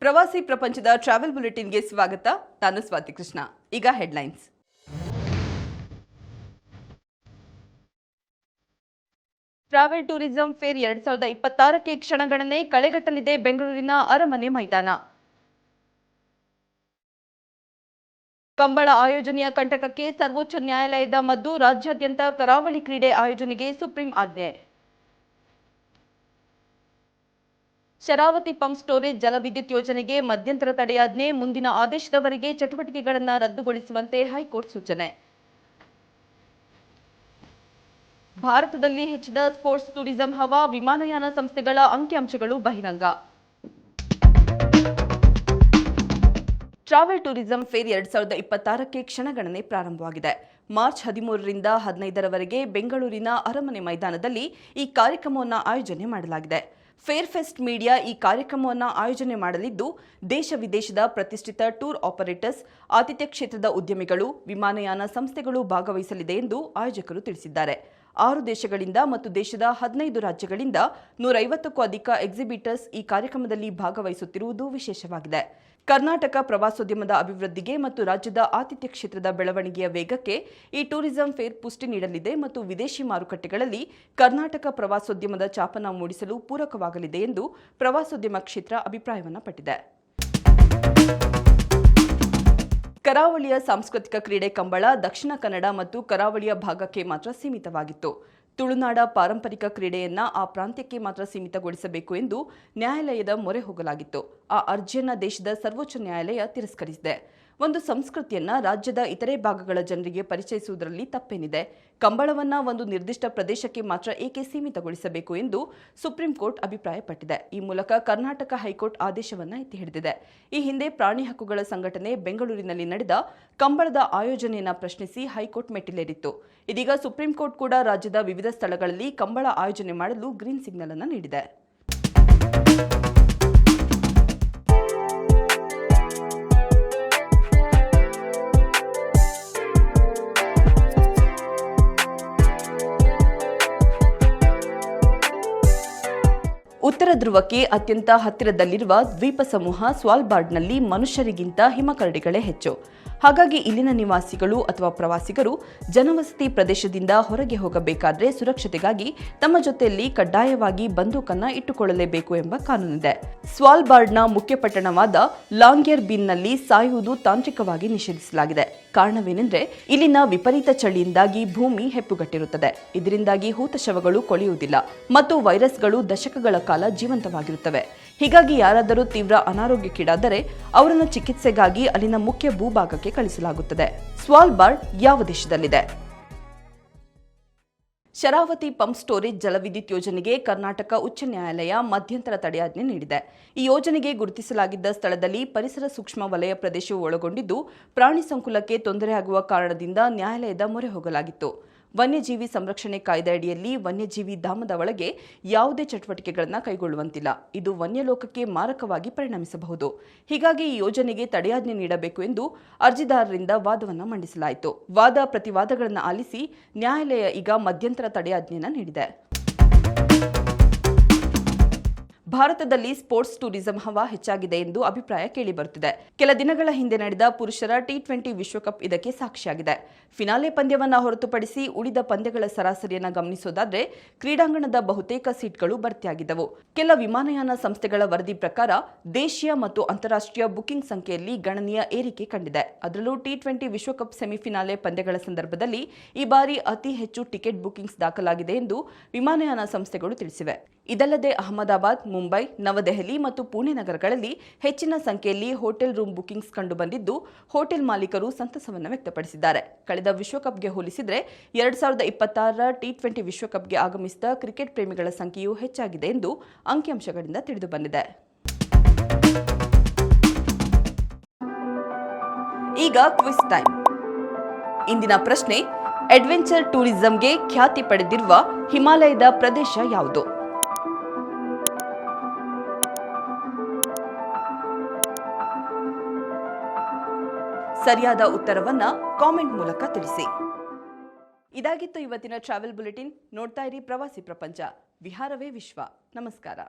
ಪ್ರವಾಸಿ ಪ್ರಪಂಚದ ಟ್ರಾವೆಲ್ ಬುಲೆಟಿನ್ಗೆ ಸ್ವಾಗತ. ನಾನು ಸ್ವಾತಿ ಕೃಷ್ಣ. ಈಗ ಹೆಡ್ಲೈನ್ಸ್. ಟ್ರಾವೆಲ್ ಟೂರಿಸಂ ಫೇರ್ 2026ಕ್ಕೆ ಕ್ಷಣಗಣನೆ ಕಳೆಗಟ್ಟಲಿದೆ ಬೆಂಗಳೂರಿನ ಅರಮನೆ ಮೈದಾನ. ಕಂಬಳ ಆಯೋಜನೆಯ ಕಂಟಕಕ್ಕೆ ಸರ್ವೋಚ್ಚ ನ್ಯಾಯಾಲಯದ ಮದ್ದು. ರಾಜ್ಯಾದ್ಯಂತ ಕರಾವಳಿ ಕ್ರೀಡೆ ಆಯೋಜನೆಗೆ ಸುಪ್ರೀಂ ಆಜ್ಞೆ. ಶರಾವತಿ ಪಂಪ್ ಸ್ಟೋರೇಜ್ ಜಲವಿದ್ಯುತ್ ಯೋಜನೆಗೆ ಮಧ್ಯಂತರ ತಡೆಯಾಜ್ಞೆ. ಮುಂದಿನ ಆದೇಶದವರೆಗೆ ಚಟುವಟಿಕೆಗಳನ್ನು ರದ್ದುಗೊಳಿಸುವಂತೆ ಹೈಕೋರ್ಟ್ ಸೂಚನೆ. ಭಾರತದಲ್ಲಿ ಹೆಚ್ಚಿದ ಸ್ಪೋರ್ಟ್ಸ್ ಟೂರಿಸಂ ಹವಾ. ವಿಮಾನಯಾನ ಸಂಸ್ಥೆಗಳ ಅಂಕಿಅಂಶಗಳು ಬಹಿರಂಗ. ಟ್ರಾವೆಲ್ ಟೂರಿಸಂ ಫೇರ್ 2026ಕ್ಕೆ ಕ್ಷಣಗಣನೆ ಪ್ರಾರಂಭವಾಗಿದೆ. ಮಾರ್ಚ್ 13ರಿಂದ 15ರವರೆಗೆ ಬೆಂಗಳೂರಿನ ಅರಮನೆ ಮೈದಾನದಲ್ಲಿ ಈ ಕಾರ್ಯಕ್ರಮವನ್ನು ಆಯೋಜನೆ ಮಾಡಲಾಗಿದೆ. ಫೇರ್ ಫೆಸ್ಟ್ ಮೀಡಿಯಾ ಈ ಕಾರ್ಯಕ್ರಮವನ್ನು ಆಯೋಜನೆ ಮಾಡಲಿದ್ದು, ದೇಶ ವಿದೇಶದ ಪ್ರತಿಷ್ಠಿತ ಟೂರ್ ಆಪರೇಟರ್ಸ್, ಆತಿಥ್ಯ ಕ್ಷೇತ್ರದ ಉದ್ಯಮಿಗಳು, ವಿಮಾನಯಾನ ಸಂಸ್ಥೆಗಳು ಭಾಗವಹಿಸಲಿದೆ ಎಂದು ಆಯೋಜಕರು ತಿಳಿಸಿದ್ದಾರೆ. 6 ದೇಶಗಳಿಂದ ಮತ್ತು ದೇಶದ 15 ರಾಜ್ಯಗಳಿಂದ 150ಕ್ಕೂ ಅಧಿಕ ಎಕ್ಸಿಬಿಟರ್ಸ್ ಈ ಕಾರ್ಯಕ್ರಮದಲ್ಲಿ ಭಾಗವಹಿಸುತ್ತಿರುವುದು ವಿಶೇಷವಾಗಿದೆ. ಕರ್ನಾಟಕ ಪ್ರವಾಸೋದ್ಯಮದ ಅಭಿವೃದ್ಧಿಗೆ ಮತ್ತು ರಾಜ್ಯದ ಆತಿಥ್ಯ ಕ್ಷೇತ್ರದ ಬೆಳವಣಿಗೆಯ ವೇಗಕ್ಕೆ ಈ ಟೂರಿಸಂ ಫೇರ್ ಪುಷ್ಟಿ ನೀಡಲಿದೆ ಮತ್ತು ವಿದೇಶಿ ಮಾರುಕಟ್ಟೆಗಳಲ್ಲಿ ಕರ್ನಾಟಕ ಪ್ರವಾಸೋದ್ಯಮದ ಚಾಪನ ಮೂಡಿಸಲು ಪೂರಕವಾಗಲಿದೆ ಎಂದು ಪ್ರವಾಸೋದ್ಯಮ ಕ್ಷೇತ್ರ ಅಭಿಪ್ರಾಯವನ್ನು ಪಟ್ಟಿದೆ. ಕರಾವಳಿಯ ಸಾಂಸ್ಕೃತಿಕ ಕ್ರೀಡೆ ಕಂಬಳ ದಕ್ಷಿಣ ಕನ್ನಡ ಮತ್ತು ಕರಾವಳಿಯ ಭಾಗಕ್ಕೆ ಮಾತ್ರ ಸೀಮಿತವಾಗಿತ್ತು. ತುಳುನಾಡ ಪಾರಂಪರಿಕ ಕ್ರೀಡೆಯನ್ನ ಆ ಪ್ರಾಂತ್ಯಕ್ಕೆ ಮಾತ್ರ ಸೀಮಿತಗೊಳಿಸಬೇಕು ಎಂದು ನ್ಯಾಯಾಲಯದ ಮೊರೆ ಹೋಗಲಾಗಿತ್ತು. ಆ ಅರ್ಜಿಯನ್ನ ದೇಶದ ಸರ್ವೋಚ್ಚ ನ್ಯಾಯಾಲಯ ತಿರಸ್ಕರಿಸಿದೆ. ಒಂದು ಸಂಸ್ಕೃತಿಯನ್ನ ರಾಜ್ಯದ ಇತರೆ ಭಾಗಗಳ ಜನರಿಗೆ ಪರಿಚಯಿಸುವುದರಲ್ಲಿ ತಪ್ಪೇನಿದೆ? ಕಂಬಳವನ್ನ ಒಂದು ನಿರ್ದಿಷ್ಟ ಪ್ರದೇಶಕ್ಕೆ ಮಾತ್ರ ಏಕೆ ಸೀಮಿತಗೊಳಿಸಬೇಕು ಎಂದು ಸುಪ್ರೀಂ ಕೋರ್ಟ್ ಅಭಿಪ್ರಾಯಪಟ್ಟಿದೆ. ಈ ಮೂಲಕ ಕರ್ನಾಟಕ ಹೈಕೋರ್ಟ್ ಆದೇಶವನ್ನ ಎತ್ತಿ ಹಿಡಿದಿದೆ. ಈ ಹಿಂದೆ ಪ್ರಾಣಿ ಹಕ್ಕುಗಳ ಸಂಘಟನೆ ಬೆಂಗಳೂರಿನಲ್ಲಿ ನಡೆದ ಕಂಬಳದ ಆಯೋಜನೆಯನ್ನ ಪ್ರಶ್ನಿಸಿ ಹೈಕೋರ್ಟ್ ಮೆಟ್ಟಿಲೇರಿತ್ತು. ಇದೀಗ ಸುಪ್ರೀಂ ಕೋರ್ಟ್ ಕೂಡ ರಾಜ್ಯದ ವಿವಿಧ ಸ್ಥಳಗಳಲ್ಲಿ ಕಂಬಳ ಆಯೋಜನೆ ಮಾಡಲು ಗ್ರೀನ್ ಸಿಗ್ನಲ್ ಅನ್ನು ನೀಡಿದೆ. ಉತ್ತರ ಧ್ರುವಕ್ಕೆ ಅತ್ಯಂತ ಹತ್ತಿರದಲ್ಲಿರುವ ದ್ವೀಪ ಸಮೂಹ ಸ್ವಾಲ್ಬಾರ್ಡ್ನಲ್ಲಿ ಮನುಷ್ಯರಿಗಿಂತ ಹಿಮಕರಡಿಗಳೇ ಹೆಚ್ಚು. ಹಾಗಾಗಿ ಇಲ್ಲಿನ ನಿವಾಸಿಗಳು ಅಥವಾ ಪ್ರವಾಸಿಗರು ಜನವಸತಿ ಪ್ರದೇಶದಿಂದ ಹೊರಗೆ ಹೋಗಬೇಕಾದ್ರೆ ಸುರಕ್ಷತೆಗಾಗಿ ತಮ್ಮ ಜೊತೆಯಲ್ಲಿ ಕಡ್ಡಾಯವಾಗಿ ಬಂದೂಕನ್ನು ಇಟ್ಟುಕೊಳ್ಳಲೇಬೇಕು ಎಂಬ ಕಾನೂನಿದೆ. ಸ್ವಾಲ್ಬಾರ್ಡ್ನ ಮುಖ್ಯ ಪಟ್ಟಣವಾದ ಲಾಂಗ್ಯರ್ಬೀನ್ನಲ್ಲಿ ಸಾಯುವುದು ತಾಂತ್ರಿಕವಾಗಿ ನಿಷೇಧಿಸಲಾಗಿದೆ. ಕಾರಣವೇನೆಂದರೆ ಇಲ್ಲಿನ ವಿಪರೀತ ಚಳಿಯಿಂದಾಗಿ ಭೂಮಿ ಹೆಪ್ಪುಗಟ್ಟಿರುತ್ತದೆ. ಇದರಿಂದಾಗಿ ಹೂತ ಶವಗಳು ಕೊಳೆಯುವುದಿಲ್ಲ ಮತ್ತು ವೈರಸ್ಗಳು ದಶಕಗಳ ಕಾಲ ಜೀವಂತವಾಗಿರುತ್ತವೆ. ಹೀಗಾಗಿ ಯಾರಾದರೂ ತೀವ್ರ ಅನಾರೋಗ್ಯಕ್ಕೀಡಾದರೆ ಅವರನ್ನು ಚಿಕಿತ್ಸೆಗಾಗಿ ಅಲ್ಲಿನ ಮುಖ್ಯ ಭೂಭಾಗಕ್ಕೆ ಕಳಿಸಲಾಗುತ್ತದೆ. ಸ್ವಾಲ್ಬಾರ್ಡ್ ಯಾವ ದೇಶದಲ್ಲಿದೆ? ಶರಾವತಿ ಪಂಪ್ ಸ್ಟೋರೇಜ್ ಜಲವಿದ್ಯುತ್ ಯೋಜನೆಗೆ ಕರ್ನಾಟಕ ಉಚ್ಚ ನ್ಯಾಯಾಲಯ ಮಧ್ಯಂತರ ತಡೆಯಾಜ್ಞೆ ನೀಡಿದೆ. ಈ ಯೋಜನೆಗೆ ಗುರುತಿಸಲಾಗಿದ್ದ ಸ್ಥಳದಲ್ಲಿ ಪರಿಸರ ಸೂಕ್ಷ್ಮ ವಲಯ ಪ್ರದೇಶವು ಒಳಗೊಂಡಿದ್ದು, ಪ್ರಾಣಿ ಸಂಕುಲಕ್ಕೆ ತೊಂದರೆಯಾಗುವ ಕಾರಣದಿಂದ ನ್ಯಾಯಾಲಯದ ಮೊರೆ ಹೋಗಲಾಗಿತ್ತು. ವನ್ಯಜೀವಿ ಸಂರಕ್ಷಣೆ ಕಾಯ್ದೆ ಅಡಿಯಲ್ಲಿ ವನ್ಯಜೀವಿ ಧಾಮದ ಒಳಗೆ ಯಾವುದೇ ಚಟುವಟಿಕೆಗಳನ್ನು ಕೈಗೊಳ್ಳುವಂತಿಲ್ಲ. ಇದು ವನ್ಯಲೋಕಕ್ಕೆ ಮಾರಕವಾಗಿ ಪರಿಣಮಿಸಬಹುದು. ಹೀಗಾಗಿ ಈ ಯೋಜನೆಗೆ ತಡೆಯಾಜ್ಞೆ ನೀಡಬೇಕು ಎಂದು ಅರ್ಜಿದಾರರಿಂದ ವಾದವನ್ನು ಮಂಡಿಸಲಾಯಿತು. ವಾದ ಪ್ರತಿವಾದಗಳನ್ನು ಆಲಿಸಿ ನ್ಯಾಯಾಲಯ ಈಗ ಮಧ್ಯಂತರ ತಡೆಯಾಜ್ಞೆಯನ್ನು ನೀಡಿದೆ. ಭಾರತದಲ್ಲಿ ಸ್ಪೋರ್ಟ್ಸ್ ಟೂರಿಸಂ ಹವಾ ಹೆಚ್ಚಾಗಿದೆ ಎಂದು ಅಭಿಪ್ರಾಯ ಕೇಳಿಬರುತ್ತಿದೆ. ಕೆಲ ದಿನಗಳ ಹಿಂದೆ ನಡೆದ ಪುರುಷರ T20 ವಿಶ್ವಕಪ್ ಇದಕ್ಕೆ ಸಾಕ್ಷಿಯಾಗಿದೆ. ಫಿನಾಲೆ ಪಂದ್ಯವನ್ನು ಹೊರತುಪಡಿಸಿ ಉಳಿದ ಪಂದ್ಯಗಳ ಸರಾಸರಿಯನ್ನು ಗಮನಿಸೋದಾದ್ರೆ ಕ್ರೀಡಾಂಗಣದ ಬಹುತೇಕ ಸೀಟ್ಗಳು ಭರ್ತಿಯಾಗಿದ್ದವು. ಕೆಲ ವಿಮಾನಯಾನ ಸಂಸ್ಥೆಗಳ ವರದಿ ಪ್ರಕಾರ ದೇಶೀಯ ಮತ್ತು ಅಂತಾರಾಷ್ಟ್ರೀಯ ಬುಕಿಂಗ್ ಸಂಖ್ಯೆಯಲ್ಲಿ ಗಣನೀಯ ಏರಿಕೆ ಕಂಡಿದೆ. ಅದರಲ್ಲೂ T20 ವಿಶ್ವಕಪ್ ಸೆಮಿಫಿನಾಲೆ ಪಂದ್ಯಗಳ ಸಂದರ್ಭದಲ್ಲಿ ಈ ಬಾರಿ ಅತಿ ಹೆಚ್ಚು ಟಿಕೆಟ್ ಬುಕಿಂಗ್ಸ್ ದಾಖಲಾಗಿದೆ ಎಂದು ವಿಮಾನಯಾನ ಸಂಸ್ಥೆಗಳು ತಿಳಿಸಿವೆ. ಇದಲ್ಲದೆ ಅಹಮದಾಬಾದ್, ಮುಂಬೈ, ನವದೆಹಲಿ ಮತ್ತು ಪುಣೆ ನಗರಗಳಲ್ಲಿ ಹೆಚ್ಚಿನ ಸಂಖ್ಯೆಯಲ್ಲಿ ಹೋಟೆಲ್ ರೂಮ್ ಬುಕಿಂಗ್ಸ್ ಕಂಡುಬಂದಿದ್ದು, ಹೋಟೆಲ್ ಮಾಲೀಕರು ಸಂತಸವನ್ನು ವ್ಯಕ್ತಪಡಿಸಿದ್ದಾರೆ. ಕಳೆದ ವಿಶ್ವಕಪ್ಗೆ ಹೋಲಿಸಿದರೆ 2026ರ T20 ವಿಶ್ವಕಪ್ಗೆ ಆಗಮಿಸಿದ ಕ್ರಿಕೆಟ್ ಪ್ರೇಮಿಗಳ ಸಂಖ್ಯೆಯೂ ಹೆಚ್ಚಾಗಿದೆ ಎಂದು ಅಂಕಿಅಂಶಗಳಿಂದ ತಿಳಿದುಬಂದಿದೆ. ಈಗ ಕ್ವಿಜ್ ಟೈಮ್. ಇಂದಿನ ಪ್ರಶ್ನೆ: ಅಡ್ವೆಂಚರ್ ಟೂರಿಸಂಗೆ ಖ್ಯಾತಿ ಪಡೆದಿರುವ ಹಿಮಾಲಯದ ಪ್ರದೇಶ ಯಾವುದು? ಸರಿಯಾದ ಉತ್ತರವನ್ನ ಕಾಮೆಂಟ್ ಮೂಲಕ ತಿಳಿಸಿ. ಇದಾಗಿತ್ತು ಇವತ್ತಿನ ಟ್ರಾವೆಲ್ ಬುಲೆಟಿನ್. ನೋಡ್ತಾ ಇರಿ ಪ್ರವಾಸಿ ಪ್ರಪಂಚ. ವಿಹಾರವೇ ವಿಶ್ವ. ನಮಸ್ಕಾರ.